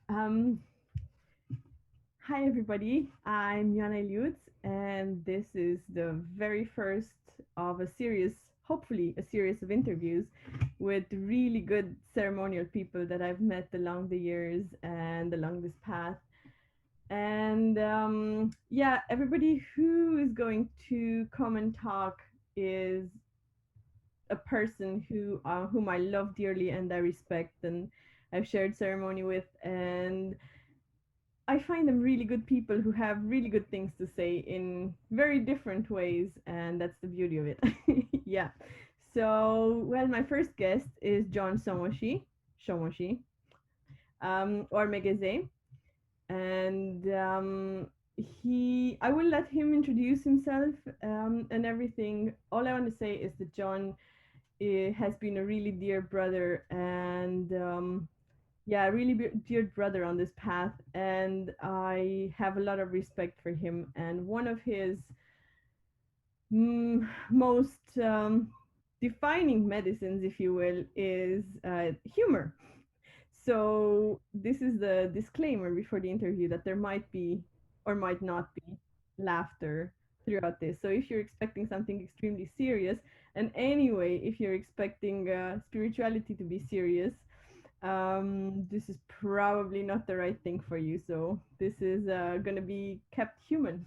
Um, Hi everybody, I'm Ioana Iliut, and this is the very first of a series, hopefully a series of interviews with really good ceremonial people that I've met along the years and along this path. And yeah, everybody who is going to come and talk is a person whom I love dearly and I respect and I've shared ceremony with, and I find them really good people who have really good things to say in very different ways, and that's the beauty of it. Yeah. So, well, my first guest is John Somoshi, Shomoshi, or Megeze, and I will let him introduce himself and everything. All I want to say is that John has been a really dear brother and yeah, really dear brother on this path, and I have a lot of respect for him. And one of his most defining medicines, if you will, is humor. So this is the disclaimer before the interview that there might be or might not be laughter throughout this. So if you're expecting something extremely serious, and anyway, if you're expecting spirituality to be serious, this is probably not the right thing for you. So this is gonna be kept human.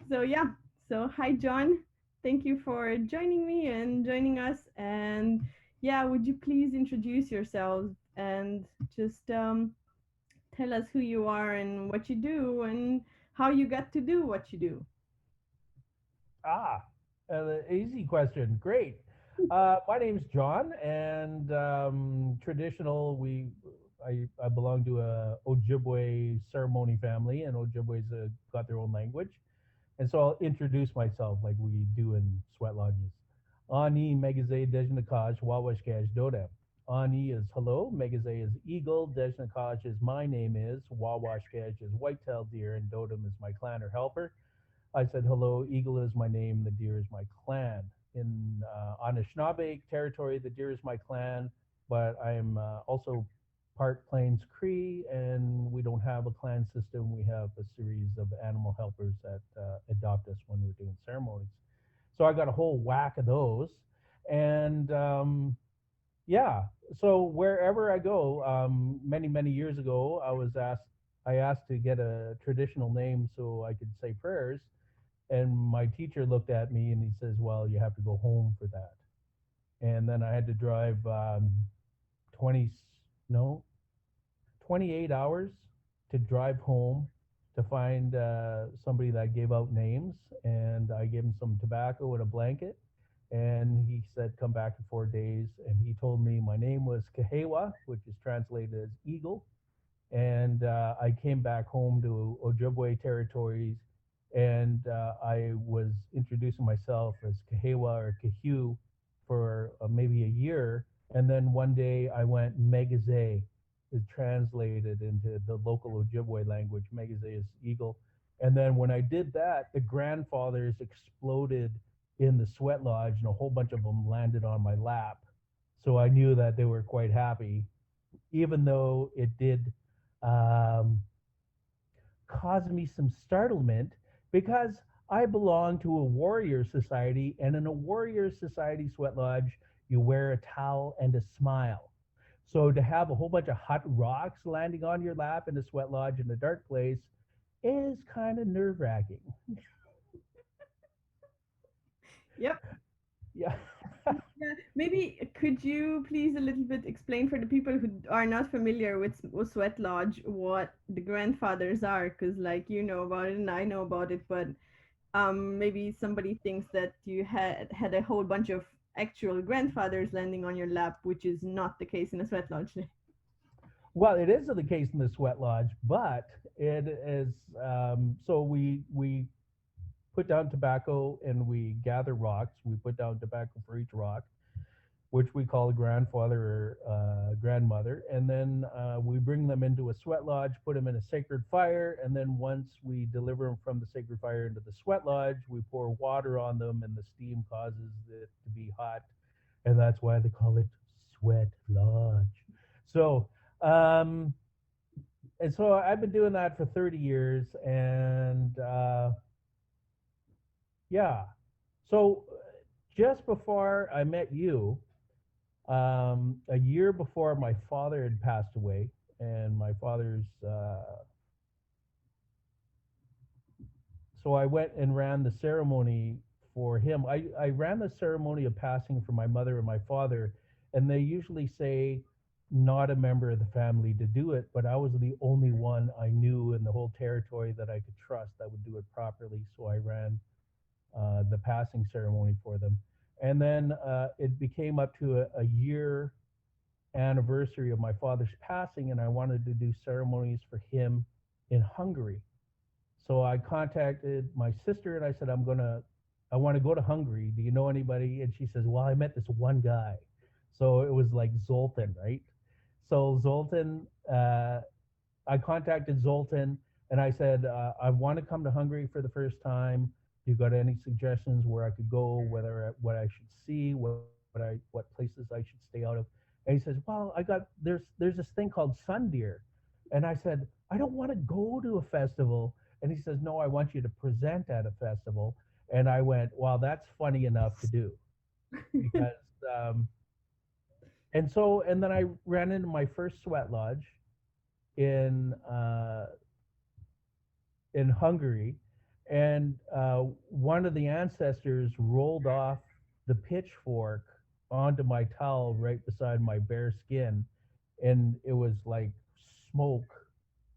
So yeah. So hi John, thank you for joining me and joining us. And yeah, would you please introduce yourselves and just tell us who you are and what you do and how you got to do what you do. Ah, easy question. Great. My name's John, and traditional. I belong to a Ojibwe ceremony family, and Ojibwe's got their own language, and so I'll introduce myself like we do in sweat lodges. Ani Megaze Dejnakaj Wawashkaj Dodem. Ani is hello, Megaze is eagle, Dejnakaj is my name is, Wawashkaj is white-tailed deer, and Dodem is my clan or helper. I said, hello, eagle is my name, the deer is my clan. In Anishinaabe territory, the deer is my clan, but I am also part Plains Cree, and we don't have a clan system. We have a series of animal helpers that adopt us when we're doing ceremonies. So I got a whole whack of those. And yeah, so wherever I go, many years ago, I asked to get a traditional name so I could say prayers, and my teacher looked at me and he says, "Well, you have to go home for that." And then I had to drive 20, no, 28 hours to drive home to find somebody that gave out names. And I gave him some tobacco and a blanket. And he said, "Come back in 4 days." And he told me my name was Kahewa, which is translated as eagle. And I came back home to Ojibwe territories, and I was introducing myself as Kahewa or Kahu for maybe a year, and then one day I went Megaze, is translated into the local Ojibwe language. Megaze is eagle, and then when I did that, the grandfathers exploded in the sweat lodge, and a whole bunch of them landed on my lap. So I knew that they were quite happy, even though it did um, caused me some startlement because I belong to a warrior society, and in a warrior society sweat lodge, you wear a towel and a smile. So to have a whole bunch of hot rocks landing on your lap in a sweat lodge in a dark place is kind of nerve wracking. Yep. Yeah. Yeah, maybe could you please a little bit explain for the people who are not familiar with Sweat Lodge what the grandfathers are? Because like you know about it and I know about it, but maybe somebody thinks that you had a whole bunch of actual grandfathers landing on your lap, which is not the case in a Sweat Lodge. Well, it is the case in the sweat lodge, but it is so we put down tobacco and we gather rocks. We put down tobacco for each rock, which we call a grandfather or grandmother. And then we bring them into a sweat lodge, put them in a sacred fire. And then once we deliver them from the sacred fire into the sweat lodge, we pour water on them, and the steam causes it to be hot. And that's why they call it sweat lodge. So, um, and so I've been doing that for 30 years, and yeah. So just before I met you, a year before my father had passed away, and my father's so I went and ran the ceremony for him. I ran the ceremony of passing for my mother and my father, and they usually say not a member of the family to do it, but I was the only one I knew in the whole territory that I could trust that would do it properly. So I ran the passing ceremony for them. And then it became up to a year anniversary of my father's passing, and I wanted to do ceremonies for him in Hungary. So I contacted my sister and I said, I want to go to Hungary. Do you know anybody? And she says, well, I met this one guy. So it was like Zoltan, right? So Zoltan, I contacted Zoltan and I said, I want to come to Hungary for the first time. You got any suggestions where I could go, what I should see, what places I should stay out of? And he says, well, there's this thing called Sundeer, and I said, I don't want to go to a festival. And he says, no, I want you to present at a festival. And I went, well, that's funny enough to do because, um, and then I ran into my first sweat lodge in Hungary, and one of the ancestors rolled off the pitchfork onto my towel right beside my bare skin, and it was like smoke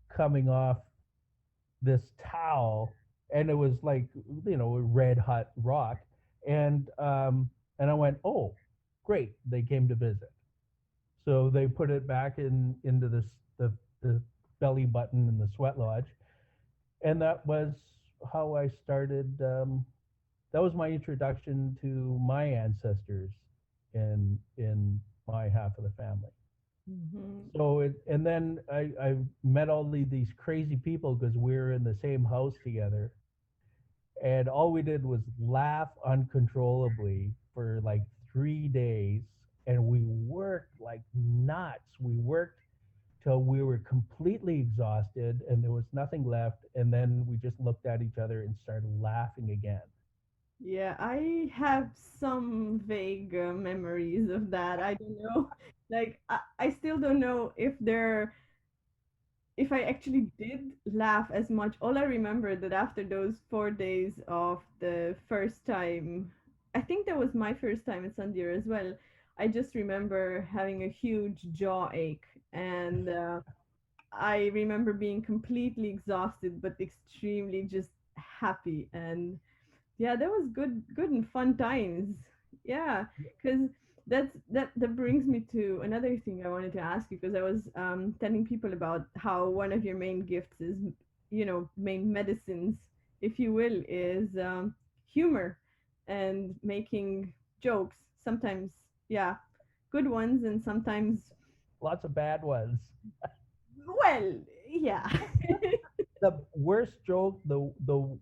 coming off this towel, and it was like red hot rock, and I went, oh, great, they came to visit. So they put it back into the belly button in the sweat lodge, and that was how I started. That was my introduction to my ancestors in my half of the family. Hmm. And then I met all these crazy people because we were in the same house together, and all we did was laugh uncontrollably for like 3 days, and we worked like nuts. We worked till we were completely exhausted and there was nothing left, and then we just looked at each other and started laughing again. Yeah, I have some vague memories of that. I don't know. Like, I still don't know if I actually did laugh as much. All I remember that after those 4 days of the first time, I think that was my first time at Sandir as well. I just remember having a huge jaw ache, and I remember being completely exhausted but extremely just happy. And yeah, that was good and fun times. Yeah, because that brings me to another thing I wanted to ask you, because I was telling people about how one of your main gifts is, main medicines, if you will, is humor and making jokes. Sometimes, yeah, good ones, and sometimes, Lots of bad ones. well, yeah. The worst joke, the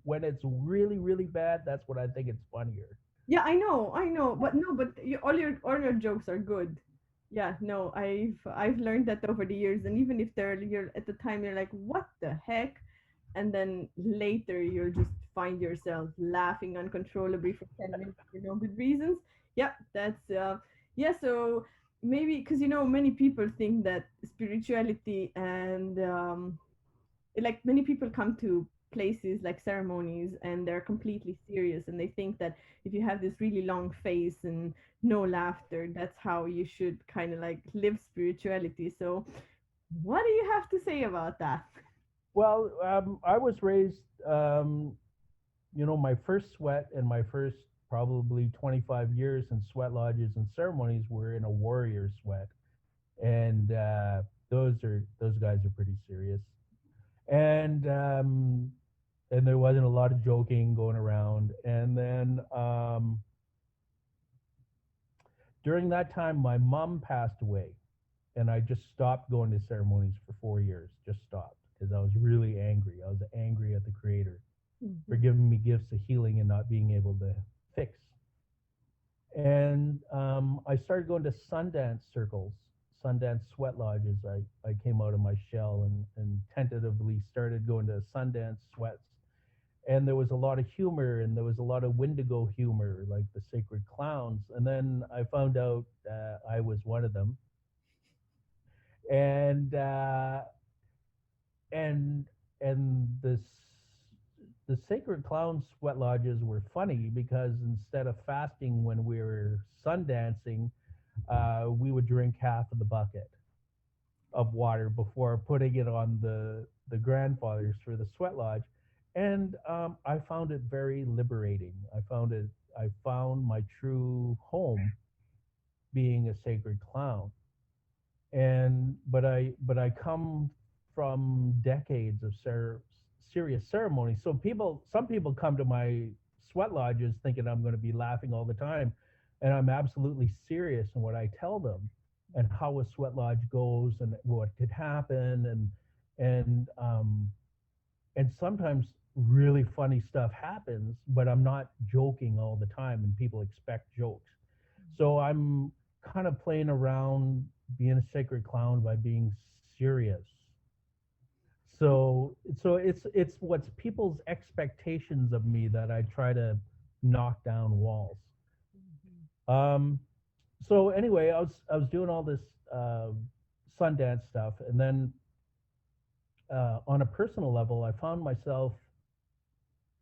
when it's really really bad, that's when I think it's funnier. Yeah, I know, but no, but all your jokes are good. Yeah, no, I've learned that over the years, and even if you're at the time you're like, what the heck, and then later you'll just find yourself laughing uncontrollably for 10 minutes for no good reasons. Yep, that's yeah. So maybe because many people think that spirituality and like many people come to places like ceremonies and they're completely serious, and they think that if you have this really long face and no laughter, that's how you should kind of like live spirituality. So what do you have to say about that? Well, I was raised, my first sweat and my first probably 25 years in sweat lodges and ceremonies were in a warrior sweat, and those guys are pretty serious, and and there wasn't a lot of joking going around. And then during that time, my mom passed away, and I just stopped going to ceremonies for 4 years. Just stopped because I was really angry. I was angry at the Creator for Mhm. giving me gifts of healing and not being able to fix. And I started going to Sundance Circles. Sundance sweat lodges, I came out of my shell and tentatively started going to Sundance sweats. And there was a lot of humor, and there was a lot of Wendigo humor, like the sacred clowns. And then I found out I was one of them. And and and the sacred clown sweat lodges were funny because instead of fasting when we were sun dancing, we would drink half of the bucket of water before putting it on the grandfathers for the sweat lodge, and I found it very liberating. I found my true home being a sacred clown, and but I come from decades of serious ceremony. So some people come to my sweat lodges thinking I'm going to be laughing all the time, and I'm absolutely serious in what I tell them and how a sweat lodge goes and what could happen, and and sometimes really funny stuff happens, but I'm not joking all the time, and people expect jokes. So I'm kind of playing around being a sacred clown by being serious. So it's what's people's expectations of me that I try to knock down walls. Mhm. Um, so anyway, I was doing all this uh, Sundance stuff, and then on a personal level, I found myself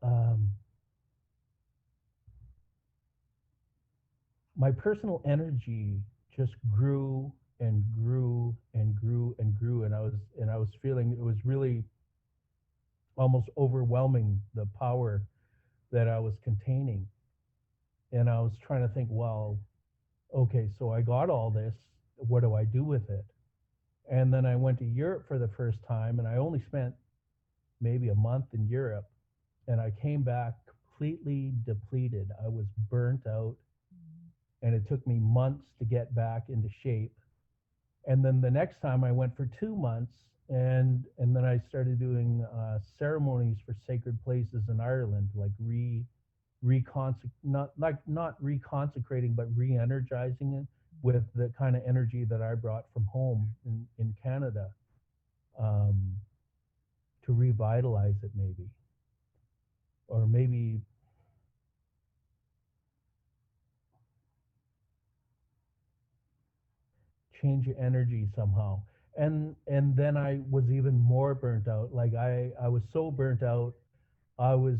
um, my personal energy just grew and grew and grew and grew, and I was feeling it was really almost overwhelming, the power that I was containing. And I was trying to think, well, okay, so I got all this. What do I do with it? And then I went to Europe for the first time, and I only spent maybe a month in Europe, and I came back completely depleted. I was burnt out, and it took me months to get back into shape. And then the next time I went for 2 months, and then I started doing ceremonies for sacred places in Ireland, like not reconsecrating, but re-energizing it with the kind of energy that I brought from home in Canada, um, to revitalize it, maybe, or maybe change your energy somehow. And then I was even more burnt out. Like I was so burnt out, I was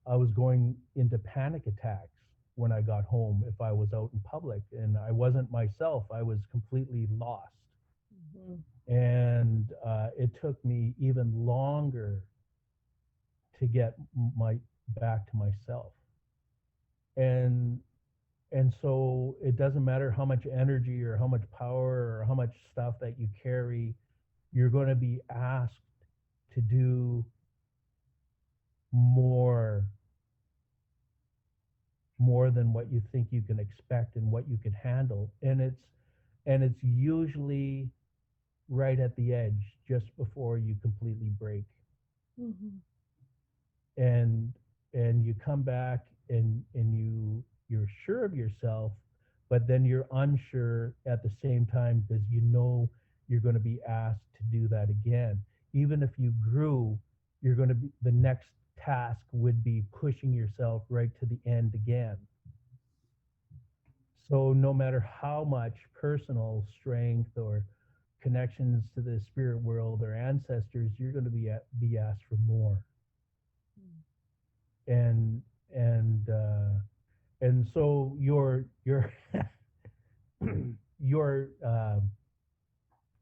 I was going into panic attacks when I got home if I was out in public, and I wasn't myself. I was completely lost. Mhm. And it took me even longer to get my back to myself. And and so it doesn't matter how much energy or how much power or how much stuff that you carry, you're going to be asked to do more more than what you think you can expect and what you can handle. And it's usually right at the edge just before you completely break. Mhm. and and you come back, and you're sure of yourself, but then you're unsure at the same time because you know you're going to be asked to do that again. Even if you grew, you're going to be, the next task would be pushing yourself right to the end again. So no matter how much personal strength or connections to the spirit world or ancestors, you're going to be asked for more. And and uh, and so your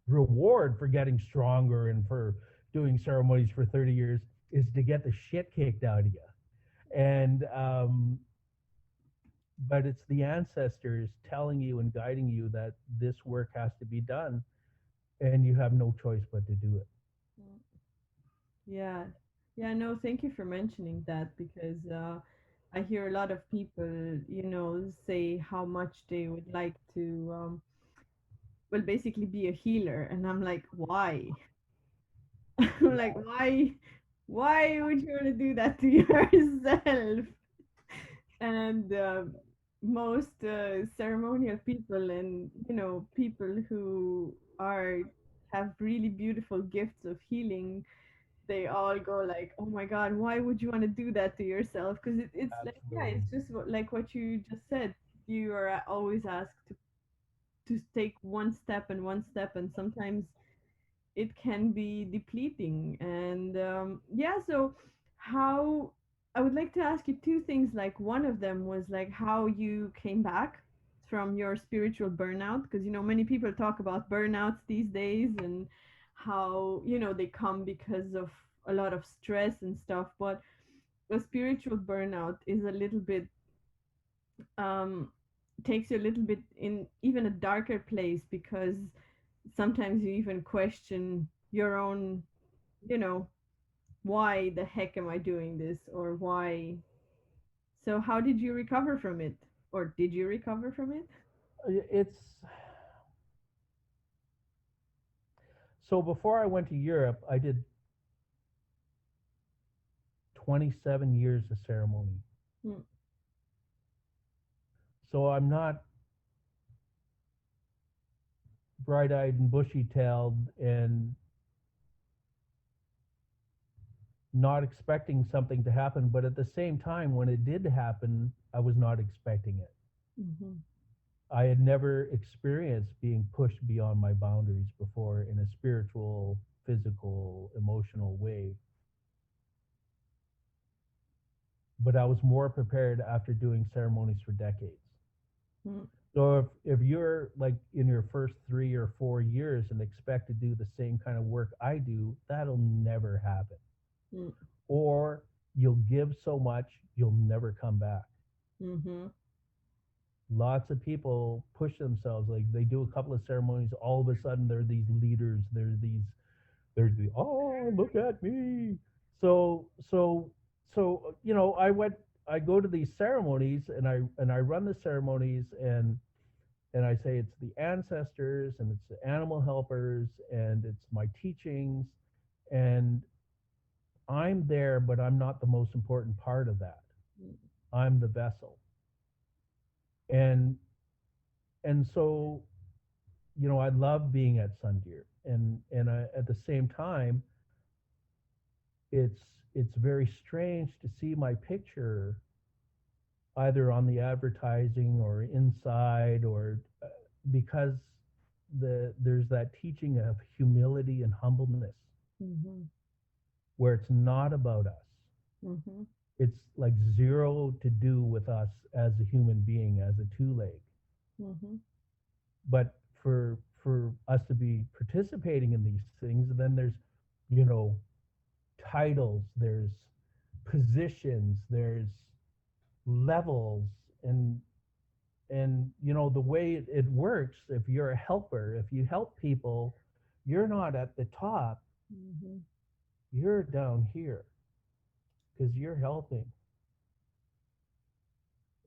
reward for getting stronger and for doing ceremonies for 30 years is to get the shit kicked out of you. And but it's the ancestors telling you and guiding you that this work has to be done, and you have no choice but to do it. Mm. Yeah. Yeah, no, thank you for mentioning that because I hear a lot of people, say how much they would like to, well, basically be a healer. And I'm like, why? I'm like, Yeah. why would you want to do that to yourself? And most ceremonial people, and people who are have really beautiful gifts of healing, they all go like, oh my god, why would you want to do that to yourself? Because it's like, yeah, Absolutely. it's just like what you just said. You are always asked to take one step and one step, and sometimes it can be depleting. And yeah, so how, I would like to ask you two things. Like, one of them was like how you came back from your spiritual burnout, because many people talk about burnouts these days, and how they come because of a lot of stress and stuff. But a spiritual burnout is a little bit um takes you a little bit in even a darker place, because sometimes you even question your own, you know, why the heck am I doing this, or why. So how did you recover from it? Or did you recover from it? It's so before I went to Europe, I did 27 years of ceremony. Mm, So I'm not bright-eyed and bushy-tailed and not expecting something to happen, but at the same time when it did happen, I was not expecting it. mhm, I had never experienced being pushed beyond my boundaries before in a spiritual, physical, emotional way, but I was more prepared after doing ceremonies for decades. mm, So if you're like in your first 3 or 4 years and expect to do the same kind of work I do, that'll never happen. mm, Or you'll give so much you'll never come back. mhm, Lots of people push themselves, like they do a couple of ceremonies, all of a sudden they're these leaders, there's the oh look at me. So I go to these ceremonies and I run the ceremonies and I say it's the ancestors and it's the animal helpers and it's my teachings, and I'm there, but I'm not the most important part of that. mm, I'm the vessel. And and so I love being at Sundeer, and at the same time, it's it's very strange to see my picture either on the advertising or inside, or because there's that teaching of humility and humbleness mhm, where it's not about us. mhm, It's like zero to do with us as a human being, as a two leg. mhm, But for us to be participating in these things, then there's you know titles, there's positions, there's levels, and the way it works, if you're a helper, if you help people, you're not at the top, mhm, you're down here because you're helping.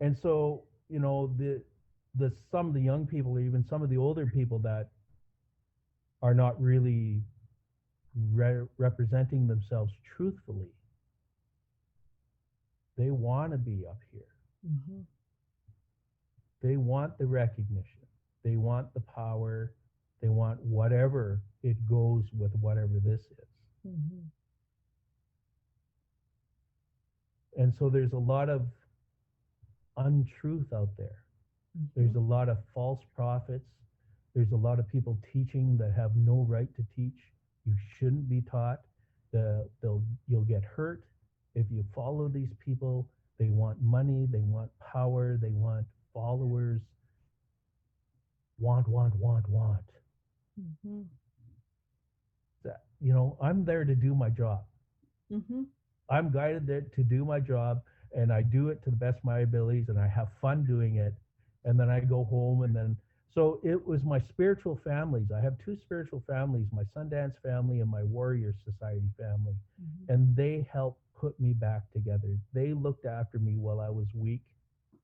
And so the some of the young people, even some of the older people that are not really representing themselves truthfully, they want to be up here. mhm, They want the recognition, they want the power, they want whatever it goes with whatever this is. mhm, And so there's a lot of untruth out there. There's mhm, a lot of false prophets. There's a lot of people teaching that have no right to teach. You shouldn't be taught. You'll get hurt if you follow these people. They want money. They want power. They want followers. Want. mhm, I'm there to do my job. mhm, I'm guided there to do my job, and I do it to the best of my abilities, and I have fun doing it. And then I go home, and then so it was my spiritual families. I have two spiritual families: my Sundance family and my Warrior Society family, mhm, and they helped put me back together. They looked after me while I was weak.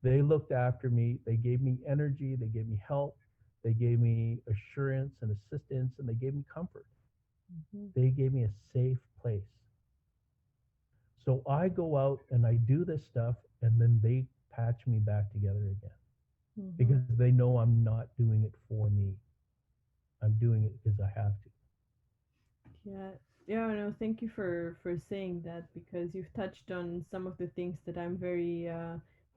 They looked after me. They gave me energy. They gave me help. They gave me assurance and assistance, and they gave me comfort. mhm, They gave me a safe place. So I go out and I do this stuff, and then they patch me back together again. Mm-hmm. because they know I'm not doing it for me. I'm doing it because I have to. Yeah. Yeah, no, thank you for saying that because you've touched on some of the things that I'm very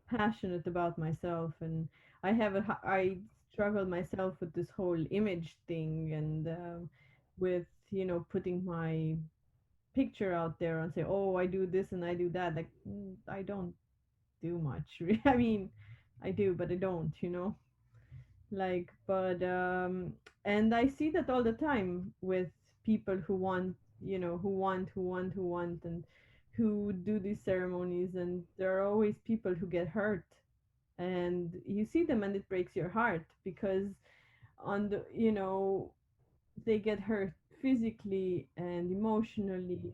passionate about myself, and I struggle myself with this whole image thing, and with putting my picture out there and say, oh, I do this and I do that. Like, I don't do much. I mean, I do, but I don't. Like, but and I see that all the time with people who want, and who do these ceremonies, and there are always people who get hurt, and you see them and it breaks your heart because on the they get hurt physically and emotionally,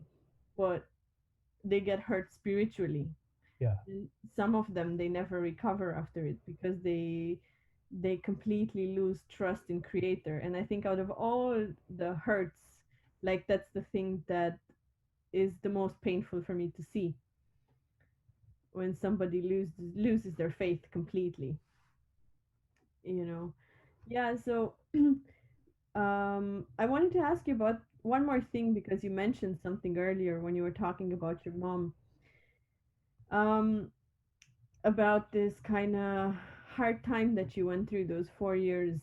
but they get hurt spiritually. Yeah. And some of them, they never recover after it because they completely lose trust in creator. And I think out of all the hurts, like that's the thing that is the most painful for me to see, when somebody loses their faith completely, you know. Yeah, so I wanted to ask you about one more thing because you mentioned something earlier when you were talking about your mom. Um, about this kind of hard time that you went through, those 4 years,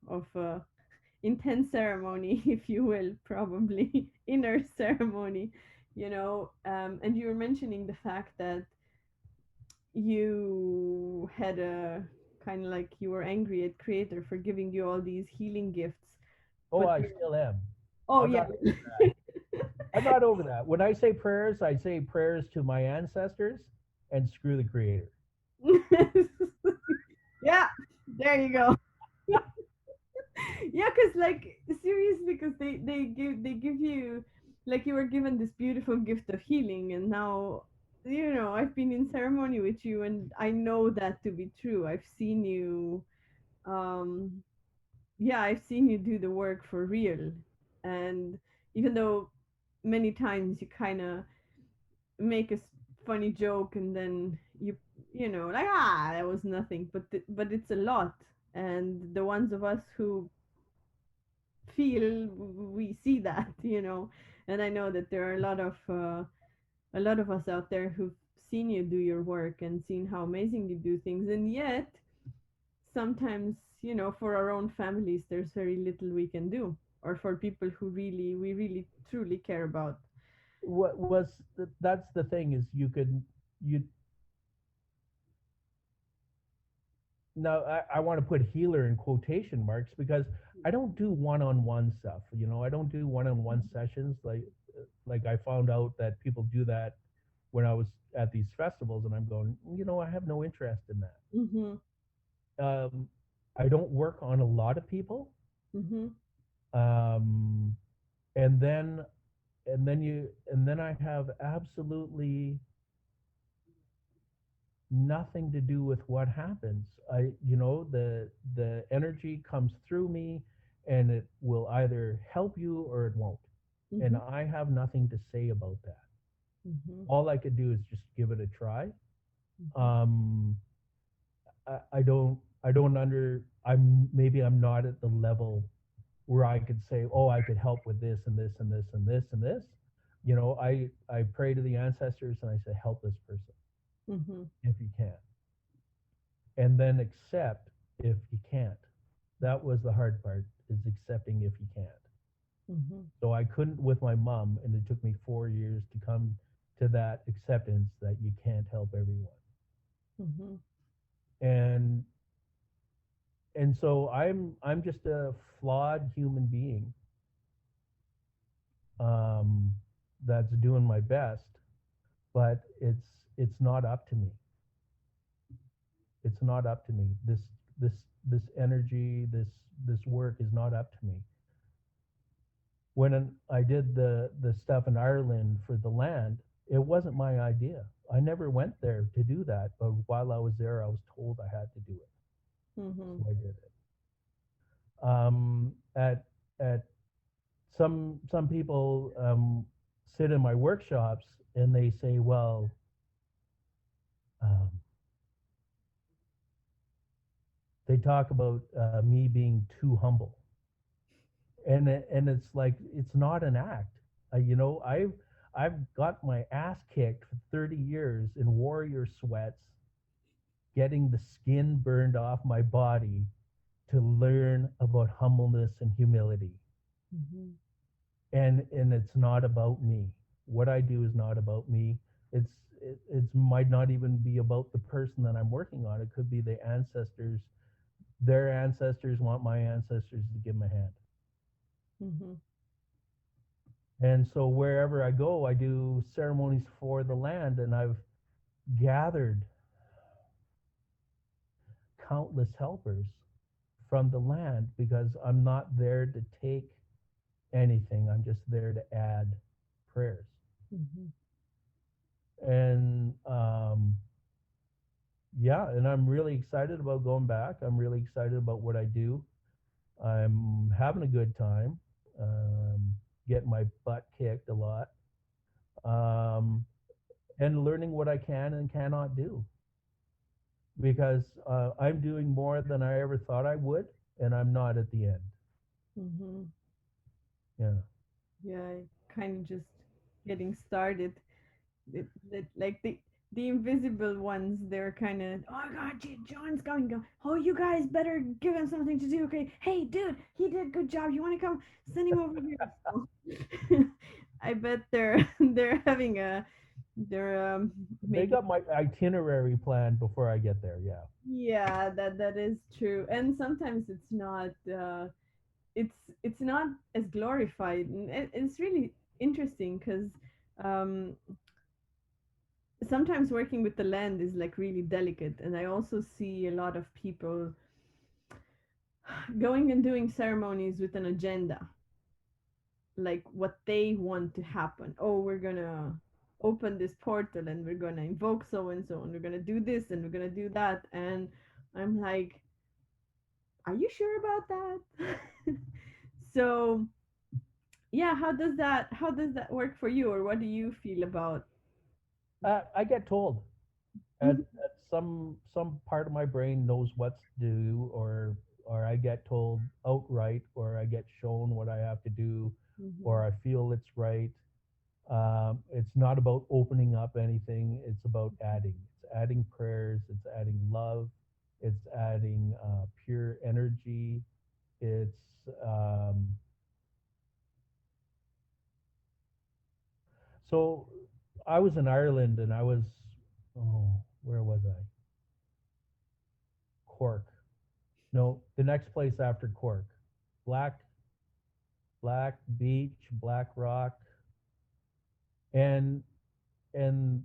of intense ceremony, if you will, probably inner ceremony, and you were mentioning the fact that you had a kind of like you were angry at creator for giving you all these healing gifts, Oh, but I still am. oh I'm yeah. not over that. I'm not over that. When I say prayers, I say prayers to my ancestors and screw the creator. Yeah, there you go. Yeah, because like seriously, because they give you, like, you were given this beautiful gift of healing, and now I've been in ceremony with you, and I know that to be true. I've seen you, um yeah, I've seen you do the work for real. And even though many times you kind of make a funny joke, and then like, that was nothing, but it's a lot. And the ones of us who feel, we see that, and I know that there are a lot of us out there who've seen you do your work and seen how amazing you do things, and yet sometimes, for our own families, there's very little we can do, or for people who we really truly care about. What was that's the thing is you now I want to put healer in quotation marks because I don't do one-on-one stuff. I don't do one-on-one sessions like I found out that people do that when I was at these festivals, and I'm going, I have no interest in that. Mhm. I don't work on a lot of people, Mhm. um, and then I have absolutely nothing to do with what happens. The energy comes through me, and it will either help you or it won't. And Mhm. I have nothing to say about that. Mhm. All I could do is just give it a try. Mhm. Um, I don't maybe I'm not at the level where I could say, oh, I could help with this and this and this and this and this. I pray to the ancestors and I say, help this person Mhm. if you can, and then accept if you can't. That was the hard part, is accepting if you can't. Mhm. So I couldn't with my mom, and it took me 4 years to come to that acceptance that you can't help everyone. Mhm. And so I'm just a flawed human being, um, that's doing my best, but it's not up to me. It's not up to me. This this energy, this work is not up to me. When I did the stuff in Ireland for the land, it wasn't my idea. I never went there to do that, but while I was there, I was told I had to do it, Mhm. so I did it. At some people sit in my workshops and they say, well, um, they talk about me being too humble, and it's like it's not an act. I've got my ass kicked for 30 years in warrior sweats, getting the skin burned off my body to learn about humbleness and humility. Mhm. And it's not about me. What I do is not about me. It might not even be about the person that I'm working on. It could be the ancestors. Their ancestors want my ancestors to give them a hand. Mhm. And so wherever I go, I do ceremonies for the land, and I've gathered countless helpers from the land because I'm not there to take anything. I'm just there to add prayers. Mhm. And yeah, and I'm really excited about going back. I'm really excited about what I do. I'm having a good time, um, getting my butt kicked a lot, um, and learning what I can and cannot do because I'm doing more than I ever thought I would, and I'm not at the end. Mhm. Yeah. Yeah, kind of just getting started. Like the invisible ones, they're kind of, oh God, John's coming. Go, oh, you guys better give him something to do. Okay, hey, dude, he did good job. You want to come? Send him over here. So, I bet they're having a they're They making. got my itinerary planned before I get there. Yeah. Yeah, that is true. And sometimes it's it's not as glorified, and it's really interesting because um sometimes working with the land is like really delicate, and I also see a lot of people going and doing ceremonies with an agenda, like what they want to happen. Oh, we're gonna open this portal and we're gonna invoke so and we're gonna do this and we're gonna do that, and I'm like, are you sure about that? So yeah, how does that work for you, or what do you feel about? I get told Mhm, at some part of my brain knows what to do, or I get told outright, or I get shown what I have to do, mhm, or I feel it's right. It's not about opening up anything. It's about adding. It's adding prayers. It's adding love. It's adding pure energy. It's so I was in Ireland, and I was, where was I? Cork. No, the next place after Cork. Black Black Beach, Black Rock, and and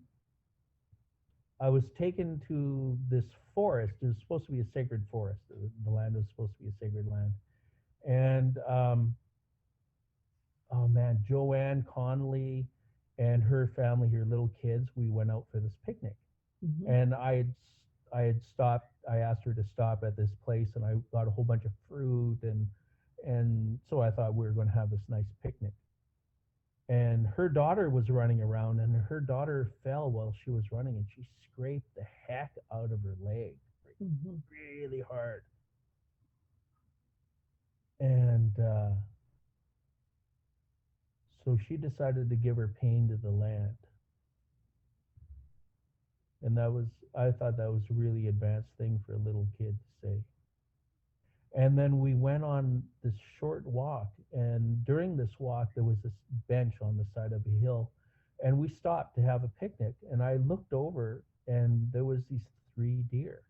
I was taken to this forest. It was supposed to be a sacred forest. The land was supposed to be a sacred land. And oh man, Joanne Connolly and her family, her little kids, we went out for this picnic. mhm, And I had stopped. I asked her to stop at this place, and I got a whole bunch of fruit, and so I thought we were going to have this nice picnic. And her daughter was running around, and her daughter fell while she was running, and she scraped the heck out of her leg, like mhm, really hard. And so she decided to give her pain to the land, and that was, I thought that was a really advanced thing for a little kid to say. And then we went on this short walk, and during this walk there was this bench on the side of a hill, and we stopped to have a picnic, and I looked over, and there was these three deer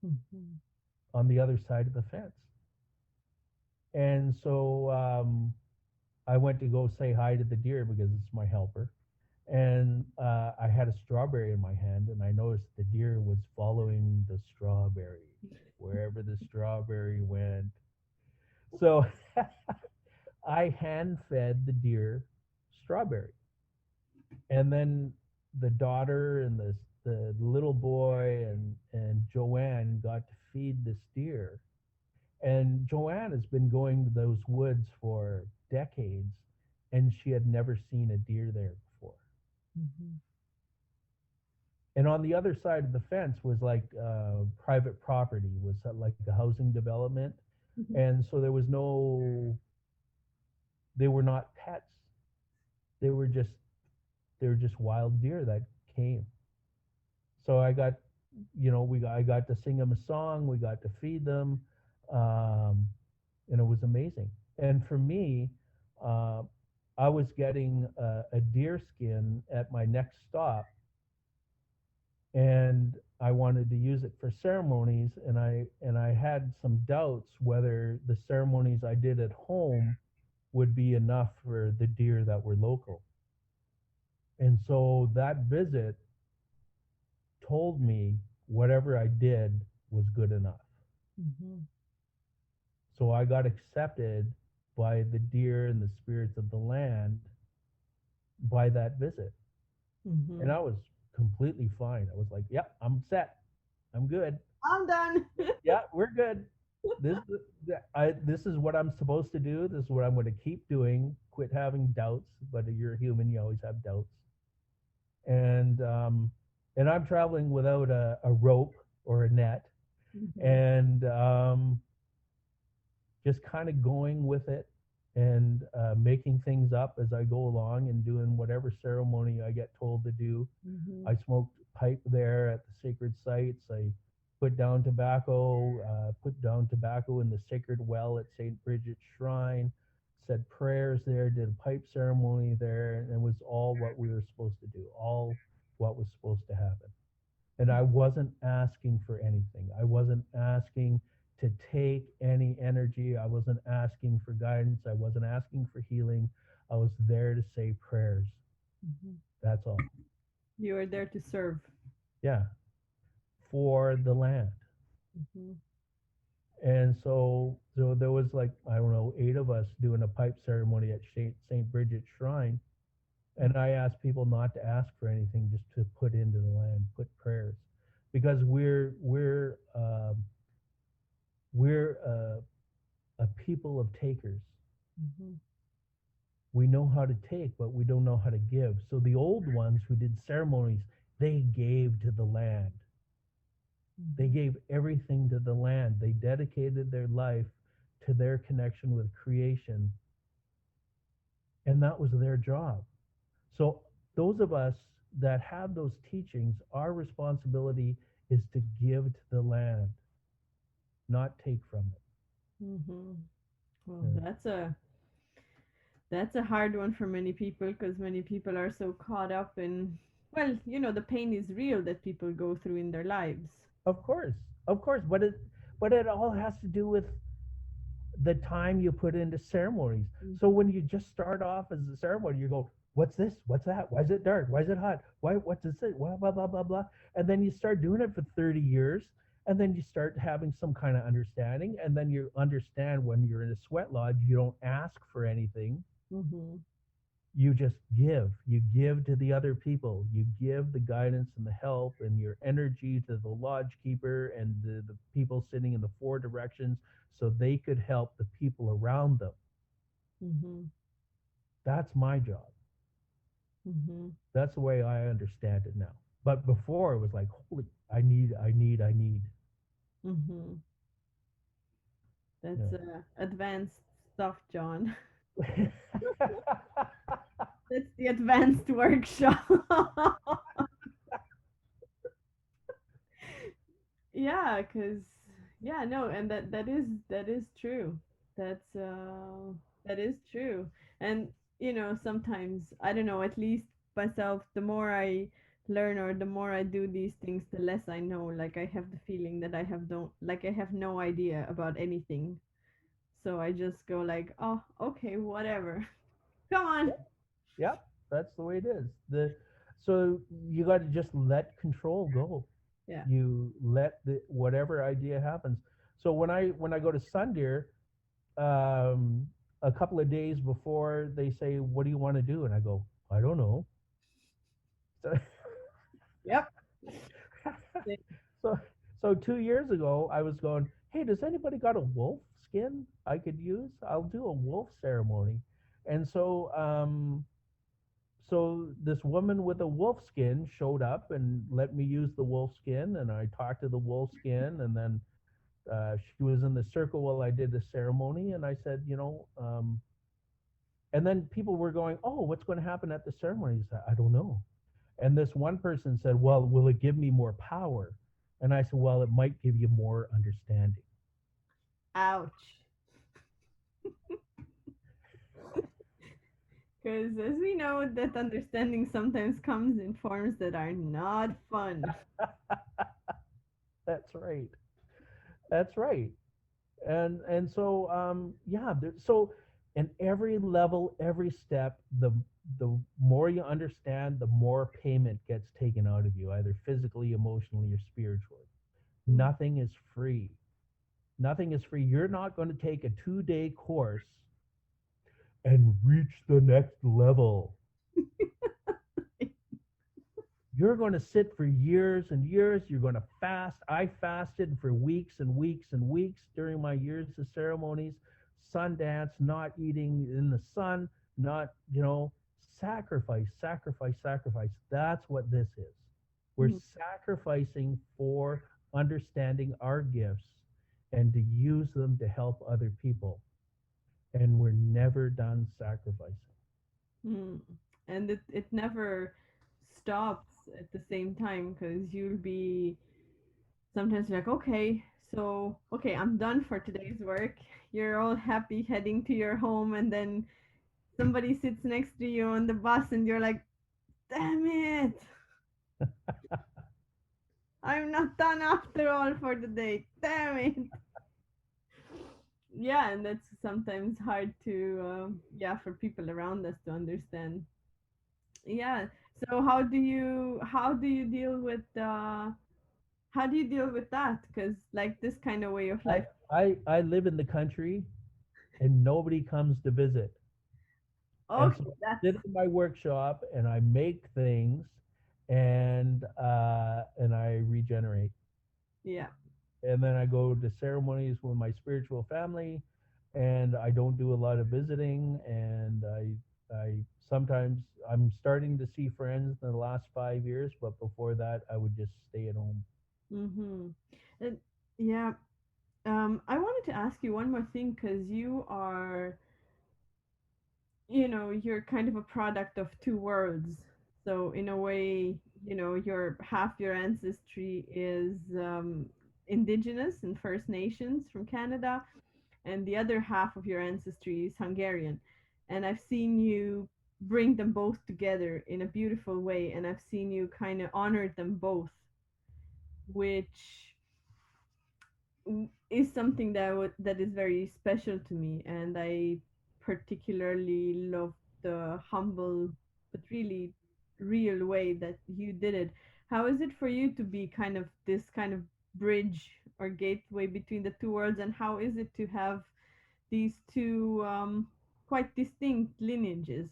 mhm. on the other side of the fence. And so I went to go say hi to the deer because it's my helper. And I had a strawberry in my hand, and I noticed the deer was following the strawberry wherever the strawberry went. So I hand fed the deer strawberry, and then the daughter and the little boy and Joanne got to feed this deer. And Joanne has been going to those woods for decades, and she had never seen a deer there before. Mhm. And on the other side of the fence was like private property, was like a housing development, Mhm. and so there was no, they were not pets. They were just they were just wild deer that came. So I got, I got to sing them a song. We got to feed them, um, and it was amazing. And for me, uh, I was getting a deer skin at my next stop, and I wanted to use it for ceremonies, and I had some doubts whether the ceremonies I did at home would be enough for the deer that were local. And so that visit told me whatever I did was good enough. Mhm. So I got accepted by the deer and the spirits of the land by that visit. And Mhm. I was completely fine. I was like, yep, I'm set. I'm good. I'm done. Yeah, we're good. This this is what I'm supposed to do. This is what I'm going to keep doing. Quit having doubts. But you're human. You always have doubts. And I'm traveling without a rope or a net, Mhm. and just kind of going with it, and making things up as I go along and doing whatever ceremony I get told to do. Mhm. I smoked pipe there at the sacred sites. I put down tobacco in the sacred well at St. Bridget's Shrine, said prayers there, did a pipe ceremony there, and it was all what we were supposed to do, all what was supposed to happen. And I wasn't asking for anything. I wasn't asking to take any energy. I wasn't asking for guidance. I wasn't asking for healing. I was there to say prayers. Mhm. That's all. You are there to serve. Yeah, for the land. Mhm. And so there was like, I don't know, 8 of us doing a pipe ceremony at St. Bridget's Shrine. And I asked people not to ask for anything, just to put into the land, put prayers, because we're a people of takers. Mhm. We know how to take, but we don't know how to give. So the old ones who did ceremonies, they gave to the land. They Mhm. gave everything to the land. They dedicated their life to their connection with creation, and that was their job. So those of us that have those teachings, our responsibility is to give to the land, not take from it. Mhm. Well, Yeah. that's a hard one for many people because many people are so caught up in, well, the pain is real that people go through in their lives. Of course, of course, but it all has to do with the time you put into ceremonies. So Mhm. when you just start off as a ceremony, you go, "What's this? What's that? Why is it dark? Why is it hot? Why? What's this? Blah blah blah blah blah." And then you start doing it for 30 years, and then you start having some kind of understanding, and then you understand when you're in a sweat lodge, you don't ask for anything. Mhm. You just give. You give to the other people. You give the guidance and the help and your energy to the lodge keeper and the people sitting in the four directions, so they could help the people around them. Mhm. That's my job. Mhm. That's the way I understand it now. But before it was like, holy, I need. Mhm. That's Yeah. advanced stuff, John. That's the advanced workshop. Yeah, cause yeah, no, and that is true. That's that is true. And sometimes I don't know, at least myself, the more I learn or the more I do these things, the less I know. Like I have the feeling that I have no idea about anything. So I just go like, "Oh, okay, whatever. Come on." Yep, that's the way it is. So you got to just let control go. Yeah. You let the whatever idea happens. So when I go to Sundeer, um, a couple of days before, they say, "What do you want to do?" And I go, "I don't know." So Yep. so so 2 years ago, I was going, "Hey, does anybody got a wolf skin I could use? I'll do a wolf ceremony." And so this woman with a wolf skin showed up and let me use the wolf skin, and I talked to the wolf skin, and then she was in the circle while I did the ceremony, and I said, and then people were going, "Oh, what's going to happen at the ceremony?" I said, "I don't know." And this one person said, "Well, will it give me more power?" And I said, "Well, it might give you more understanding." Ouch. Because as we know, that understanding sometimes comes in forms that are not fun. That's right. That's right. And so yeah, so in every level, every step, the more you understand, the more payment gets taken out of you, either physically, emotionally, or spiritually. Mm. Nothing is free. Nothing is free. You're not going to take a 2-day course and reach the next level. You're going to sit for years and years. You're going to fast. I fasted for weeks and weeks and weeks during my years of ceremonies, Sundance, not eating in the sun, not, sacrifice, sacrifice, sacrifice. That's what this is. We're Mm. sacrificing for understanding our gifts and to use them to help other people. And we're never done sacrificing. Mm. And it never stops at the same time because you'll be sometimes like, okay, so, okay, I'm done for today's work. You're all happy heading to your home, and then somebody sits next to you on the bus, and you're like, damn it, I'm not done after all for the day. Damn it. Yeah, and that's sometimes hard to, yeah, for people around us to understand. Yeah. So how do you deal with how do you deal with that? Because like this kind of way of I, life. I live in the country and nobody comes to visit. And Okay, so I that's sit in my workshop and I make things and I regenerate. yeah. And then I go to ceremonies with my spiritual family and I don't do a lot of visiting and I sometimes I'm starting to see friends in the last 5 years, but before that I would just stay at home. Mm-hmm. And yeah, I wanted to ask you one more thing because you are, you're kind of a product of two worlds. So in a way, your half your ancestry is indigenous and First Nations from Canada, and the other half of your ancestry is Hungarian. And I've seen you bring them both together in a beautiful way, and I've seen you kind of honor them both, which is something that is very special to me, and I particularly love the humble but really real way that you did it. How is it for you to be kind of this kind of bridge or gateway between the two worlds, and how is it to have these two quite distinct lineages?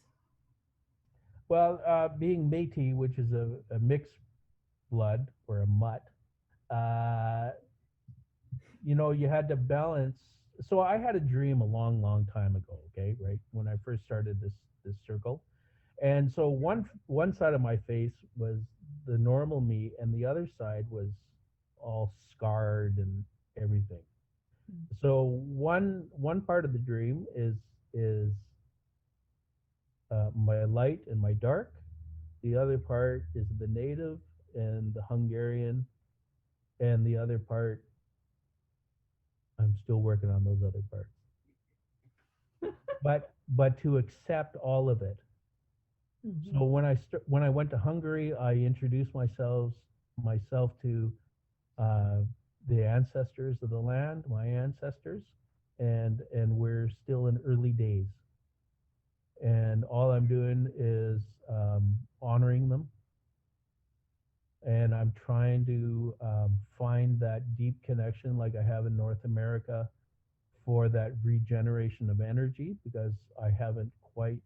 Well, being Métis, which is a mixed blood or a mutt, uh, you had to balance. So I had a dream a long, long time ago. Okay, right when I first started this circle, and so one side of my face was the normal me, and the other side was all scarred and everything. So one part of the dream is my light and my dark. The other part is the native and the Hungarian, and the other part I'm still working on those other parts. But to accept all of it. Mm-hmm. So when I went to Hungary, I introduced myself to uh, the ancestors of the land, my ancestors, and we're still in early days. And all I'm doing is honoring them, and I'm trying to find that deep connection, like I have in North America, for that regeneration of energy, because I haven't quite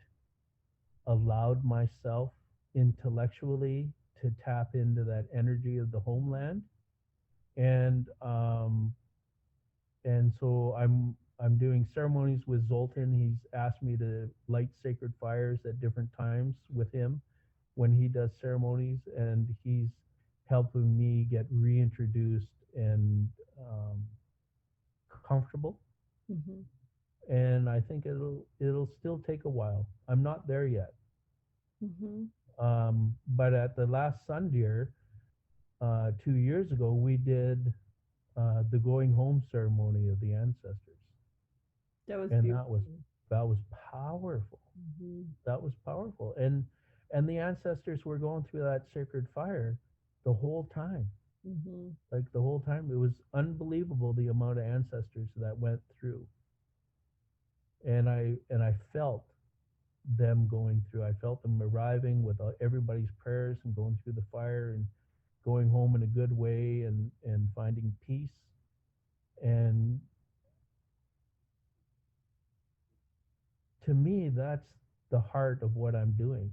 allowed myself intellectually to tap into that energy of the homeland, and so I'm doing ceremonies with Zoltan. He's asked me to light sacred fires at different times with him when he does ceremonies, and he's helping me get reintroduced and um, comfortable. Mhm. And I think it'll still take a while. I'm not there yet. Mhm. But at the last Sundeer, 2 years ago, we did the going home ceremony of the ancestors, That was and beautiful. that was powerful. Mhm. That was powerful, and the ancestors were going through that sacred fire the whole time. Mhm. Like the whole time, it was unbelievable the amount of ancestors that went through, and I felt them going through. I felt them arriving with everybody's prayers and going through the fire and going home in a good way and finding peace. And to me, that's the heart of what I'm doing.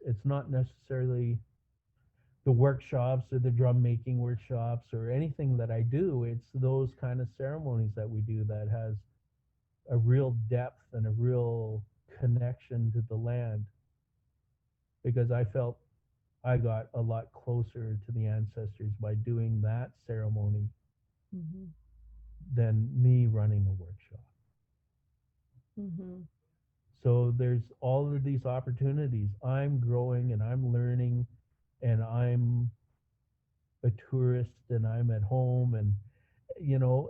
It's not necessarily the workshops or the drum making workshops or anything that I do. It's those kind of ceremonies that we do that has a real depth and a real connection to the land, because I felt I got a lot closer to the ancestors by doing that ceremony Mhm. than me running a workshop. Mhm. So there's all of these opportunities. I'm growing and I'm learning, and I'm a tourist and I'm at home, and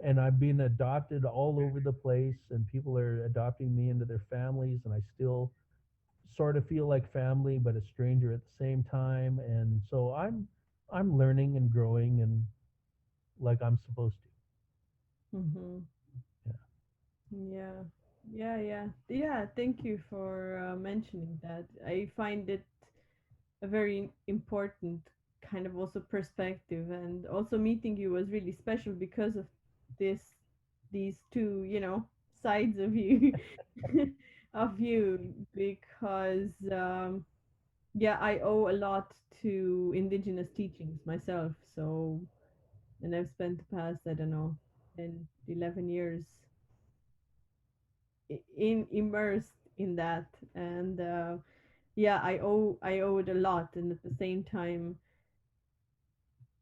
and I've been adopted all over the place, and people are adopting me into their families, and I still sort of feel like family but a stranger at the same time. And so I'm learning and growing, and like I'm supposed to. Mhm. Yeah. Yeah. Yeah, yeah. Yeah, thank you for mentioning that. I find it a very important kind of also perspective, and also meeting you was really special because of this these two, sides of you of you, because yeah, I owe a lot to indigenous teachings myself. So, and I've spent the past, I don't know, 10, 11 years in immersed in that. And yeah, I owe it a lot, and at the same time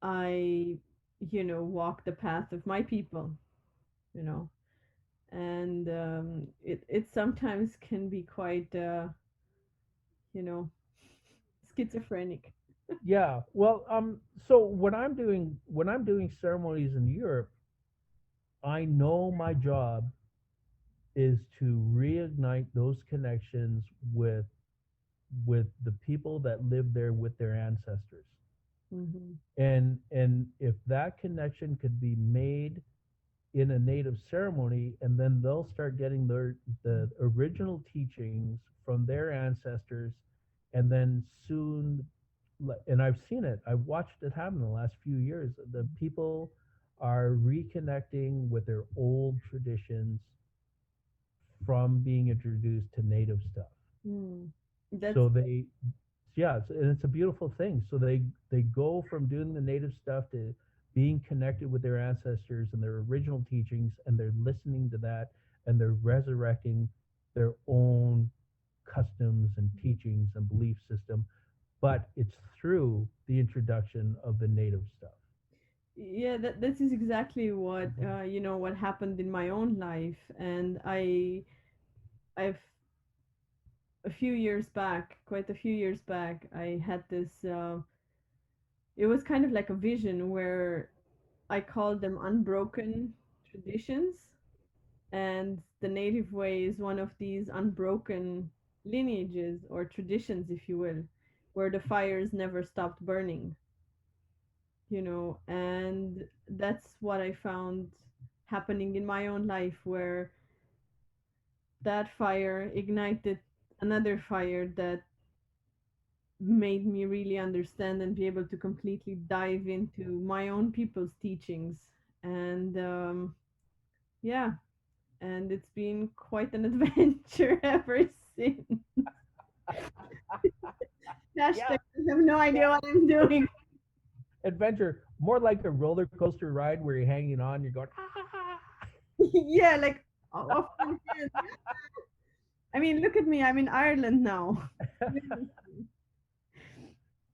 I, walk the path of my people, you know, and it sometimes can be quite, you know, schizophrenic. Yeah. Well, so when I'm doing ceremonies in Europe, I know my job is to reignite those connections with the people that live there with their ancestors. Hmm. And if that connection could be made in a native ceremony, and then they'll start getting the original teachings from their ancestors, and then soon, and I've seen it, I've watched it happen in the last few years. The people are reconnecting with their old traditions from being introduced to native stuff. Mm. That's So they, yeah, and it's a beautiful thing. So they go from doing the native stuff to being connected with their ancestors and their original teachings, and they're listening to that, and they're resurrecting their own customs and teachings and belief system, but it's through the introduction of the native stuff. yeah, that this is exactly what what happened in my own life, and I've a few years back, quite a few years back, I had this. It was kind of like a vision where I called them unbroken traditions, and the native way is one of these unbroken lineages or traditions, if you will, where the fires never stopped burning, and that's what I found happening in my own life, where that fire ignited another fire that made me really understand and be able to completely dive into my own people's teachings. And yeah, and it's been quite an adventure ever since. Yeah, Hashtag I have no idea what I'm doing. adventure, more like a roller coaster ride where you're hanging on, you're going, ah. Yeah, like of course, yes. I mean, look at me. I'm in Ireland now.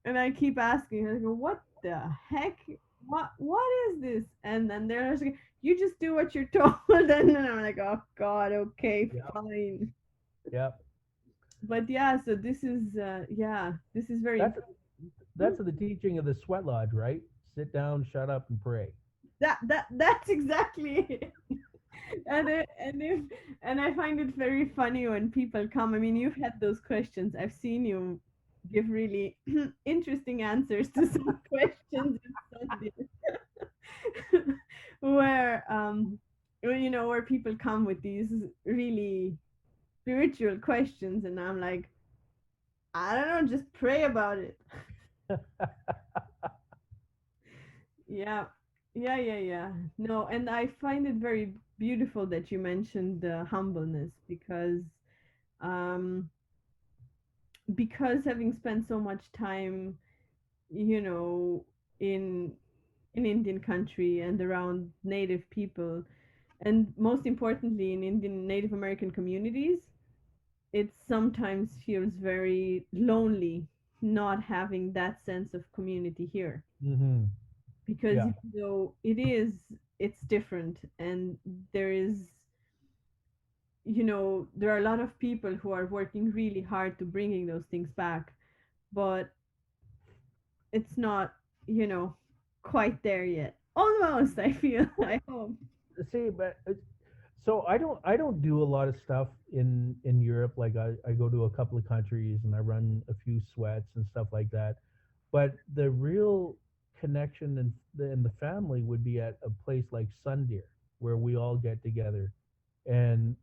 And I keep asking, I go, what the heck? What is this? And then they're just like, you just do what you're told. And then I'm like, oh God, okay, Yep. fine. Yep. But yeah, so this is yeah, this is very That's important. Hmm? that's the teaching of the sweat lodge, right? Sit down, shut up, and pray. That's exactly it. And I find it very funny when people come. I mean, you've had those questions. I've seen you give really interesting answers to some questions in Sunday, where well, where people come with these really spiritual questions, and I'm like, I don't know, just pray about it. Yeah, yeah. No, and I find it very beautiful that you mentioned the humbleness um, because having spent so much time, you know, in in Indian country and around Native people, and most importantly in Indian Native American communities, it sometimes feels very lonely not having that sense of community here. Hmm. Because Yeah. even though it's different, and there is, there are a lot of people who are working really hard to bringing those things back, but it's not, you know quite there yet, almost. I feel, Well, I hope. see, but so I don't do a lot of stuff in Europe. Like I go to a couple of countries and I run a few sweats and stuff like that. But the real connection and the family would be at a place like Sundeer, where we all get together, and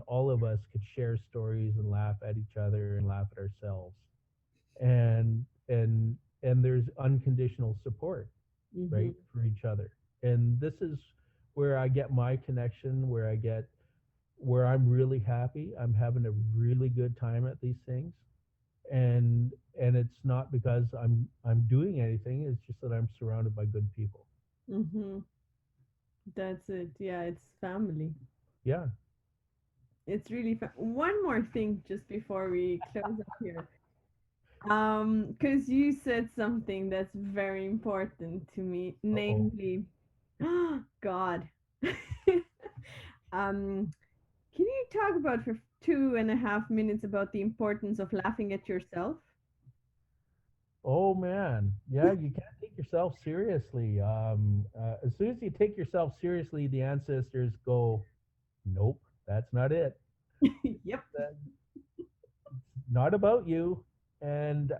all of us could share stories and laugh at each other and laugh at ourselves, and there's unconditional support, Hmm. right, for each other. And this is where I get my connection, where I'm really happy. I'm having a really good time at these things. And it's not because I'm doing anything, it's just that I'm surrounded by good people. Hmm. That's it. Yeah, it's family. Yeah. It's really one more thing just before we close up here. Because you said something that's very important to me, Uh-oh. namely, God. um, can you talk about for 2.5 minutes about the importance of laughing at yourself? Oh man, yeah, you can't take yourself seriously. As soon as you take yourself seriously, the ancestors go, nope, that's not it. Yep. That's not about you. And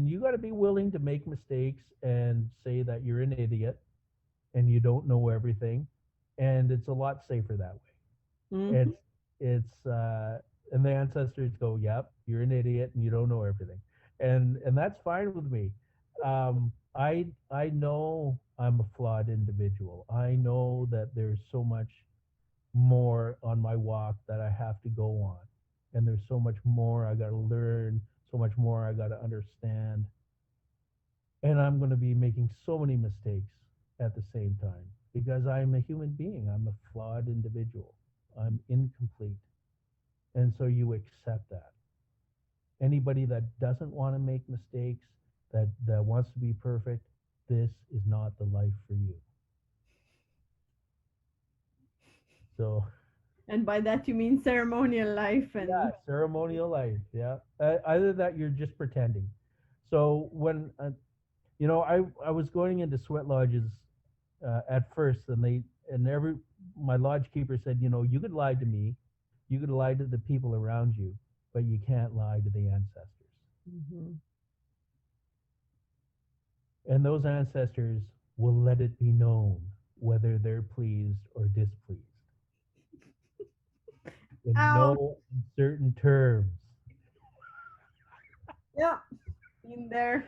you got to be willing to make mistakes and say that you're an idiot and you don't know everything, and it's a lot safer that way. Hmm. It's and the ancestors go, yep, you're an idiot and you don't know everything, and that's fine with me. I know I'm a flawed individual. I know that there's so much more on my walk that I have to go on, and there's so much more I got to learn, so much more I got to understand, and I'm going to be making so many mistakes at the same time because I'm a human being. I'm a flawed individual. I'm incomplete. And so you accept that. Anybody that doesn't want to make mistakes, that wants to be perfect, this is not the life for you. So, And by that you mean ceremonial life yeah, and. ceremonial life. Yeah. Either that you're just pretending. So I was going into sweat lodges at first, and every my lodge keeper said, you could lie to me, you could lie to the people around you, but you can't lie to the ancestors. Mhm. And those ancestors will let it be known whether they're pleased or displeased in Ouch. no uncertain terms. Yeah, in there.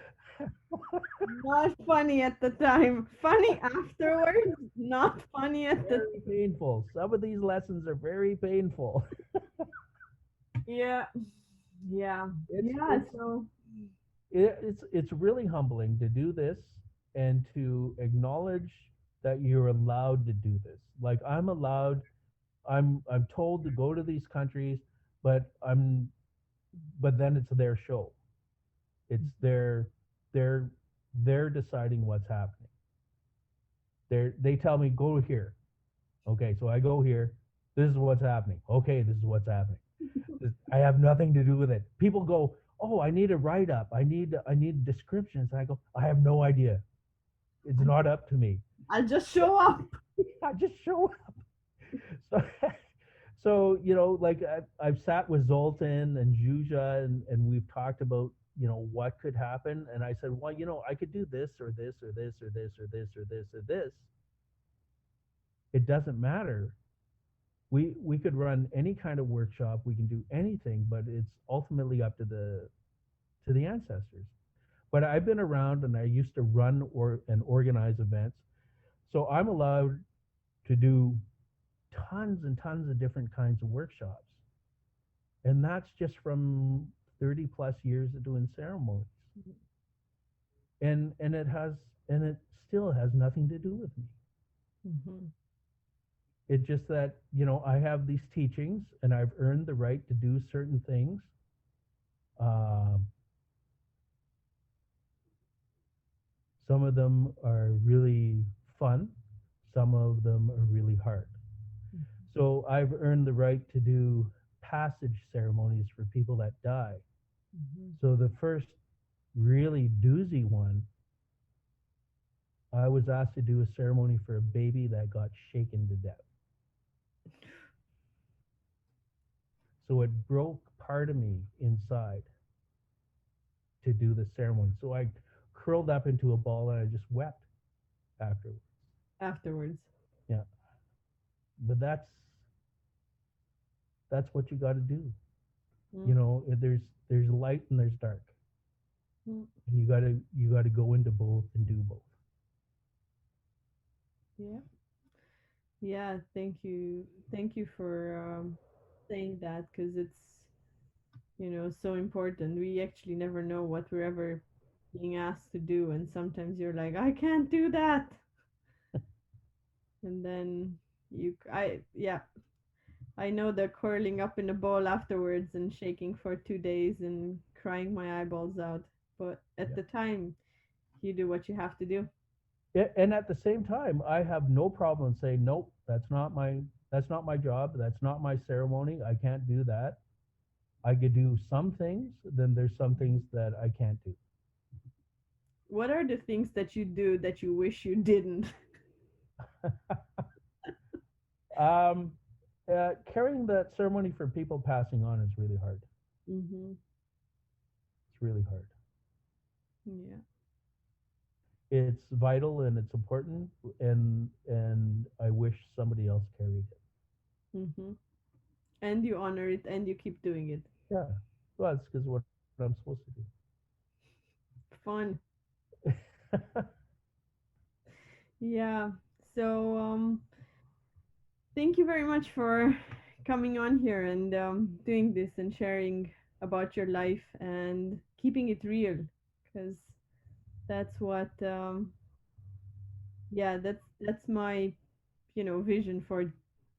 Not funny at the time. Funny afterwards, not funny at the. Very painful. Some of these lessons are very painful. Yeah, yeah, It's yeah. it's So. it's really humbling to do this and to acknowledge. that you're allowed to do this. Like I'm allowed, I'm told to go to these countries, but but then it's their show. It's they're they're deciding what's happening. They tell me go here. Okay, so I go here. This is what's happening. Okay, this is what's happening. I have nothing to do with it. People go, "Oh, I need a write up. I need descriptions." And I go, "I have no idea. It's not up to me. I'll just show up. I just show up." So, so like I've sat with Zoltan and Juja, and we've talked about what could happen, and I said, well, I could do this or this or this or this or this or this or this. It doesn't matter. We could run any kind of workshop. We can do anything, but it's ultimately up to the ancestors. But I've been around, and I used to run and organize events, so I'm allowed to do tons and tons of different kinds of workshops, and that's just from 30 plus years of doing ceremonies, and it still has nothing to do with me. Mm-hmm. It's just that I have these teachings, and I've earned the right to do certain things. um, some of them are really fun, some of them are really hard. So I've earned the right to do passage ceremonies for people that die. Mm-hmm. So the first really doozy one, I was asked to do a ceremony for a baby that got shaken to death. So it broke part of me inside to do the ceremony. So I curled up into a ball and I just wept afterwards. Afterwards. Yeah. But that's what you got to do. Mm. There's light and there's dark. Mm. And you got to go into both and do both. Yeah. Yeah. Thank you. Thank you for saying that, because it's, so important. We actually never know what we're ever being asked to do, and sometimes you're like, I can't do that, and then yeah, I know the curling up in a ball afterwards and shaking for 2 days and crying my eyeballs out, but at Yeah. the time, you do what you have to do. And at the same time, I have no problem saying, nope, that's not my job. That's not my ceremony. I can't do that. I could do some things, then there's some things that I can't do. What are the things that you do that you wish you didn't? um, Carrying that ceremony for people passing on is really hard. Mm-hmm. It's really hard. Yeah. It's vital and it's important, and I wish somebody else carried it. Mm-hmm. And you honor it and you keep doing it. Yeah, well, that's because what I'm supposed to Fun. do. Yeah. So, thank you very much for coming on here and doing this and sharing about your life and keeping it real, because that's what, yeah, that's my, vision for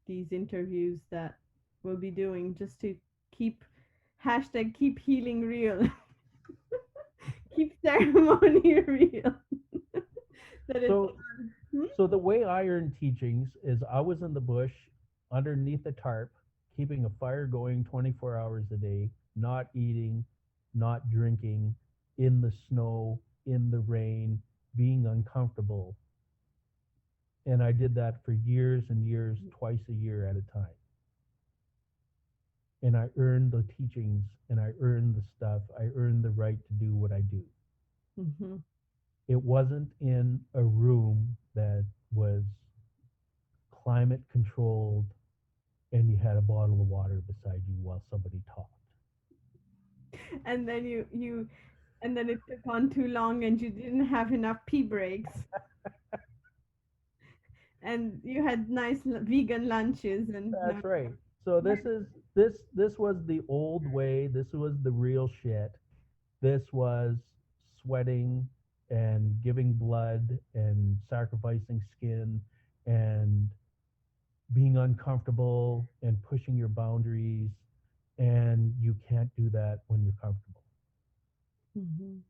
these interviews that we'll be doing, just to keep hashtag keep healing real, keep ceremony real. That it's so hmm? So the way I earned teachings is I was in the bush underneath a tarp, keeping a fire going 24 hours a day, not eating, not drinking, in the snow, in the rain, being uncomfortable. And I did that for years and years, twice a year at a time. And I earned the teachings, and I earned the stuff. I earned the right to do what I do. Mm-hmm. It wasn't in a room that was climate controlled and you had a bottle of water beside you while somebody talked. And then and then it took on too long and you didn't have enough pee breaks, and you had nice vegan lunches and no. That's right. So this was the old way. This was the real shit. This was sweating. and giving blood and sacrificing skin and being uncomfortable and pushing your boundaries. And you can't do that when you're comfortable. Mhm.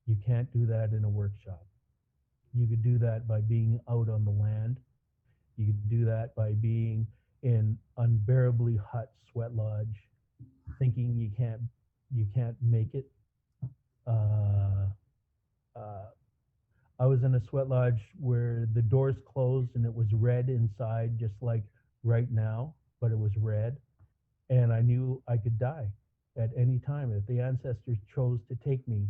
You can't do that in a workshop. You could do that by being out on the land. You could do that by being in unbearably hot sweat lodge, thinking you can't make it. Uh, uh, I was in a sweat lodge where the doors closed and it was red inside, just like right now, but it was red. And I knew I could die at any time. If the ancestors chose to take me,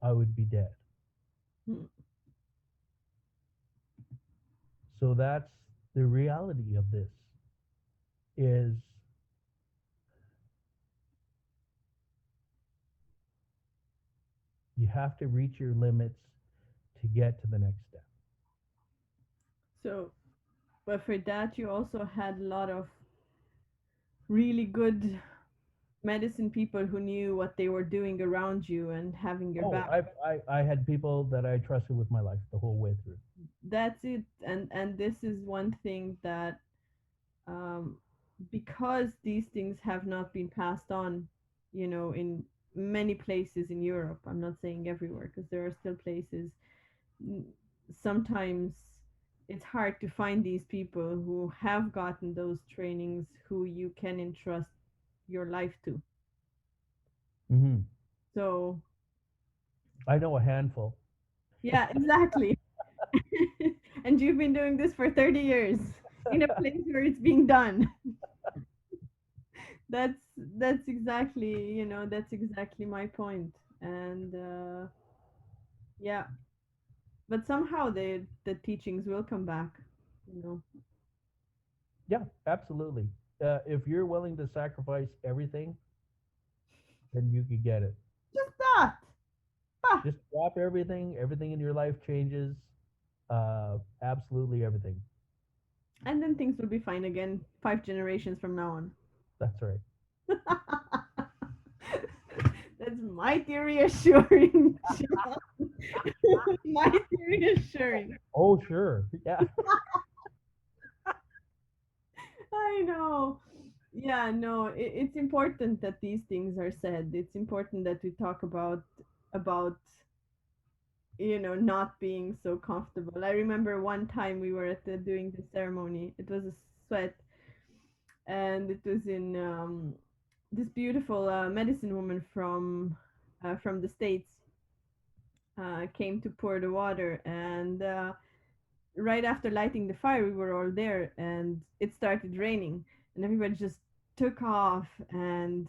I would be dead. Mm. So that's the reality of this is you have to reach your limits to get to the next step. So, but for that, you also had a lot of really good medicine people who knew what they were doing around you and having your Oh, back. I had people that I trusted with my life the whole way through. That's it. And this is one thing that, um, because these things have not been passed on, in many places in Europe. I'm not saying everywhere because there are still places. n- Sometimes it's hard to find these people who have gotten those trainings who you can entrust your life to. Hmm. So, I know a handful. yeah, exactly. And you've been doing this for 30 years in a place where it's being done. That's exactly my point. And yeah, but somehow the teachings will come back, you know. Yeah, absolutely. If you're willing to sacrifice everything, then you could get it. Just that. Ah, Just drop everything. Everything in your life changes. Absolutely everything. and then things will be fine again 5 generations from now on. That's right. That's mighty reassuring. Mighty reassuring. Oh, sure. Yeah. I know. Yeah, no, it's important that these things are said. It's important that we talk about not being so comfortable. I remember one time we were doing the ceremony. It was a sweat, and it was in this beautiful medicine woman from the States came to pour the water, and right after lighting the fire, we were all there, and it started raining, and everybody just took off and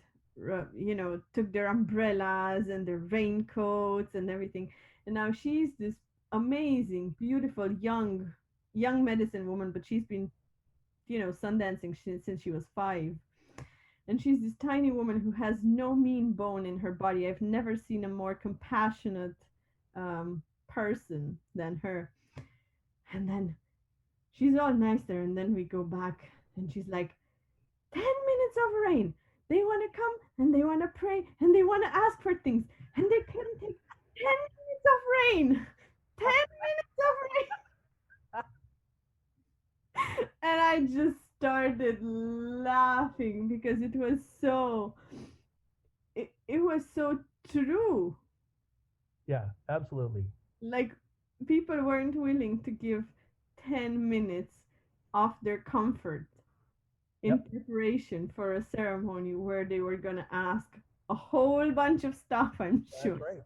took their umbrellas and their raincoats and everything. And now she's this amazing, beautiful young medicine woman, but she's been sundancing since she was 5, and she's this tiny woman who has no mean bone in her body. I've never seen a more compassionate person than her. And then she's all nice there, and then we go back, and she's like, 10 minutes of rain. They want to come and they want to pray and they want to ask for things, and they can take 10 minutes of rain. 10 minutes of rain. And I just started laughing because it was so true. Yeah, absolutely. Like, people weren't willing to give 10 minutes of their comfort in Yep, preparation for a ceremony where they were going to ask a whole bunch of stuff, I'm that's sure. right.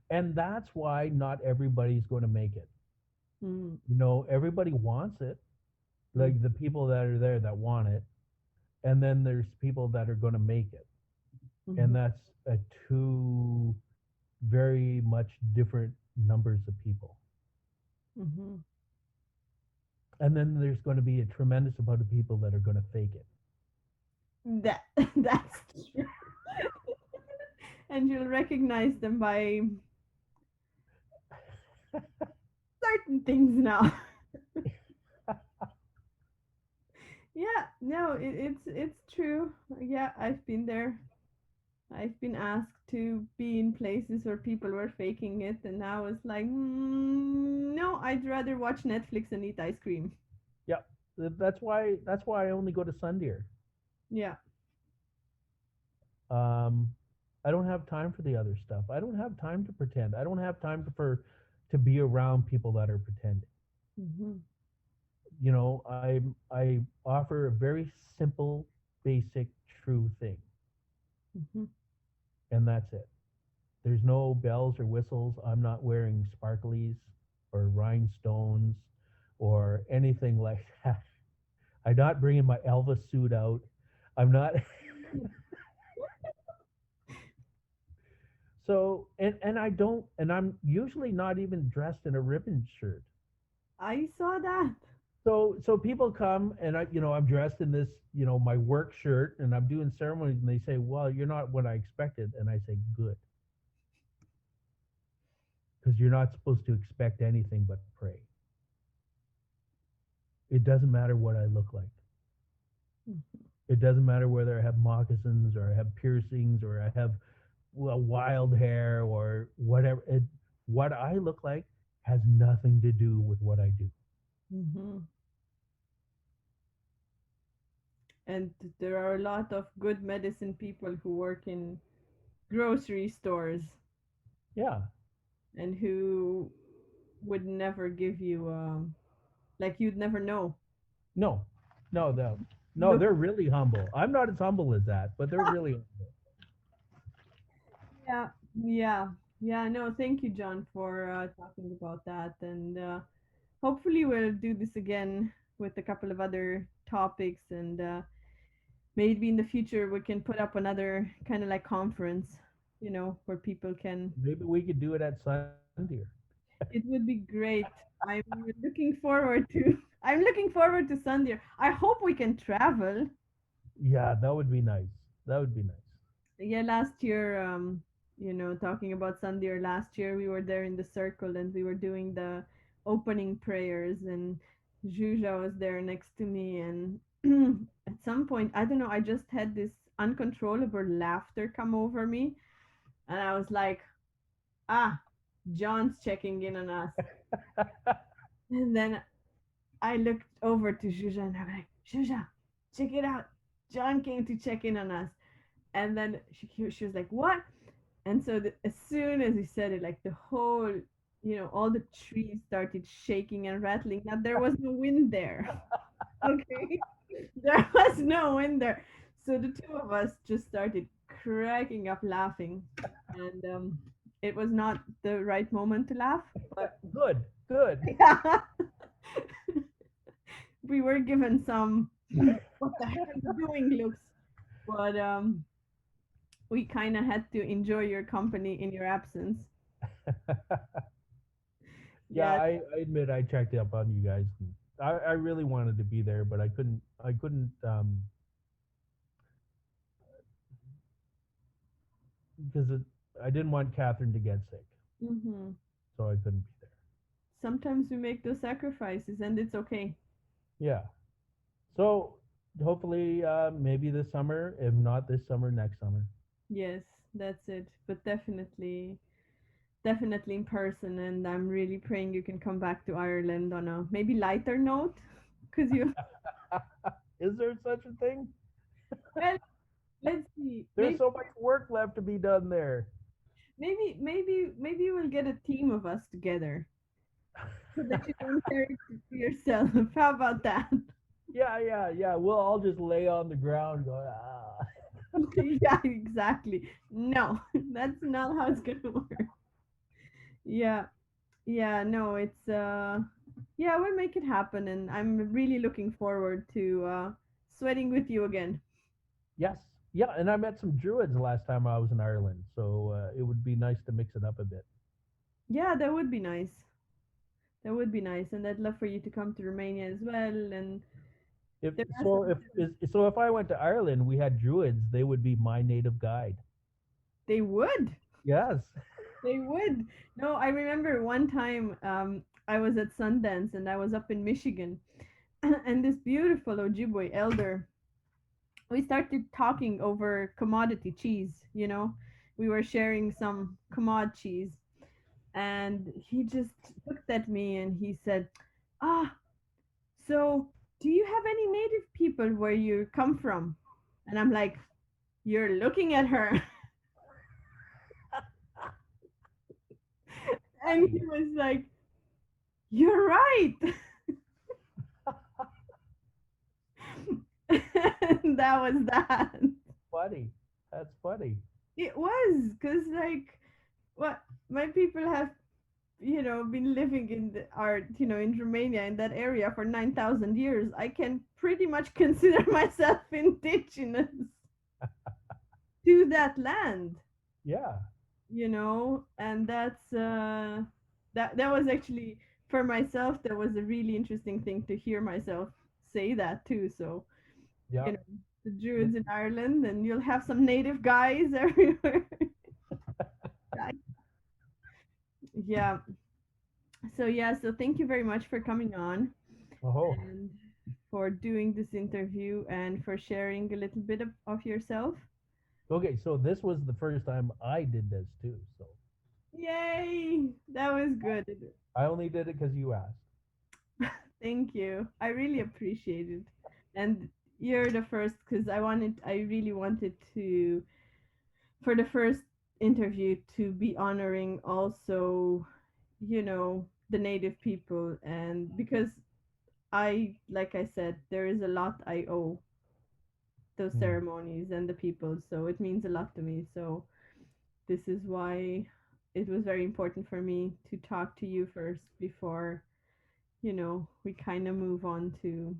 And that's why not everybody's going to make it. Mm, Everybody wants it. mm, Like the people that are there that want it, and then there's people that are going to make it. And mhm, that's a two very much different numbers of people. mhm. And then there's going to be a tremendous amount of people that are going to fake it. That that's true. And you'll recognize them by certain things now. Yeah, no, it's true. Yeah, I've been there. I've been asked to be in places where people were faking it, and I was like, no, I'd rather watch Netflix and eat ice cream. Yeah, that's why I only go to Sundeer. Yeah. Um, I don't have time for the other stuff. I don't have time to pretend. I don't have time to be around people that are pretending. Hmm. I offer a very simple, basic, true thing, Hmm. and that's it. There's no bells or whistles. I'm not wearing sparklies or rhinestones or anything like that. I'm not bringing my Elvis suit out. I'm not. So, and I don't, and I'm usually not even dressed in a ribbon shirt. I saw that. So people come and I'm dressed in this, my work shirt, and I'm doing ceremonies, and they say, "Well, you're not what I expected," and I say, "Good, because you're not supposed to expect anything but pray. It doesn't matter what I look like. It doesn't matter whether I have moccasins or I have piercings or I have wild hair or whatever. What I look like has nothing to do with what I do." Hmm. And there are a lot of good medicine people who work in grocery stores Yeah. and who would never give you, like, you'd never know. No. No. No. No. Look. They're really humble. I'm not as humble as that, but they're really humble. Yeah, yeah, yeah. No, thank you, John, for talking about that. And hopefully, we'll do this again with a couple of other topics. And maybe in the future, we can put up another kind of like conference, where people can. Maybe we could do it at Sundeer. It would be great. I'm looking forward to. I'm looking forward to Sunday. I hope we can travel. Yeah, that would be nice. That would be nice. Yeah, last year, talking about Sunday, last year we were there in the circle and we were doing the opening prayers, and Juja was there next to me, and at some point, I don't know, I just had this uncontrollable laughter come over me, and I was like, ah, John's checking in on us. And then I looked over to Juja and I'm like, Juja, check it out. John came to check in on us. And then she was like, what? And so as soon as he said it, like the whole, all the trees started shaking and rattling. Now there was no wind there. Okay. There was no wind there. So the two of us just started cracking up laughing. And it was not the right moment to laugh, but Good. Good. yeah, we were given some what the heck are you doing looks. But we kind of had to enjoy your company in your absence. Yeah, Yeah. I admit I checked up on you guys. I really wanted to be there, but I couldn't. I couldn't because I didn't want Catherine to get sick, Hmm. so I couldn't be there. Sometimes we make those sacrifices, and it's okay. Yeah. So hopefully, maybe this summer. If not this summer, next summer. Yes, that's it. But definitely, definitely in person. And I'm really praying you can come back to Ireland on a maybe lighter note, because you. Is there such a thing? Well, let's see. There's so much work left to be done there. Maybe we'll get a team of us together so that you don't carry it to yourself. How about that? Yeah, yeah, yeah. We'll all just lay on the ground going, ah. Yeah, exactly. No, that's not how it's gonna work. Yeah, yeah, no, it's yeah, we'll make it happen, and I'm really looking forward to sweating with you again. Yes. Yeah, and I met some Druids last time I was in Ireland, so it would be nice to mix it up a bit. Yeah, that would be nice. That would be nice, and I'd love for you to come to Romania as well. And If there are so, some, if I went to Ireland, we had Druids. They would be my native guide. they would, Yes. they would. No, I remember one time I was at Sundance and I was up in Michigan, and this beautiful Ojibwe elder we started talking over commodity cheese, We were sharing some commod cheese, and he just looked at me and he said, "Ah, so do you have any native people where you come from?" And I'm like, "You're looking at her." And he Funny. was like, "You're right." And that was that. Funny. That's funny. It was because, like, what my people have, been living in the art, in Romania, in that area for 9,000 years. I can pretty much consider myself indigenous to that land, Yeah. and that was actually, for myself, that was a really interesting thing to hear myself say that too. So, Yeah. the Yeah. Druids in Ireland, and you'll have some native guys everywhere. Right. Yeah. So yeah, so thank you very much for coming on Oh. and for doing this interview and for sharing a little bit of yourself. Okay, so this was the first time I did this too. So Yay! That was good. I only did it because you asked. Thank you. I really appreciate it. And you're the first, because I really wanted to, for the first interview, to be honoring also, the native people. And because like I said, there is a lot I owe those Hmm. ceremonies and the people. So it means a lot to me. So this is why it was very important for me to talk to you first before, we kind of move on to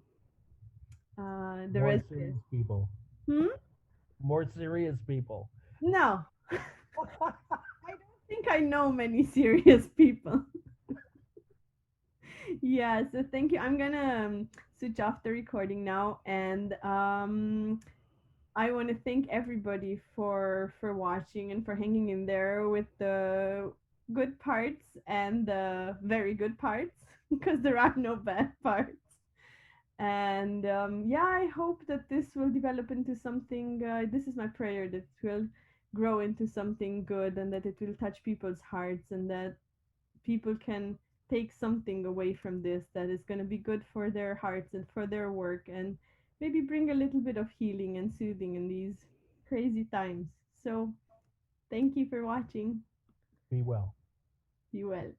the More rest of it. serious people. Hmm? More serious people. No, I don't think I know many serious people. Yeah, so thank you. I'm gonna switch off the recording now, and I want to thank everybody for watching and for hanging in there with the good parts and the very good parts, because there are no bad parts. And yeah, I hope that this will develop into something. This is my prayer, that it will grow into something good, and that it will touch people's hearts, and that people can take something away from this that is going to be good for their hearts and for their work, and maybe bring a little bit of healing and soothing in these crazy times. So, thank you for watching. Be well. Be well.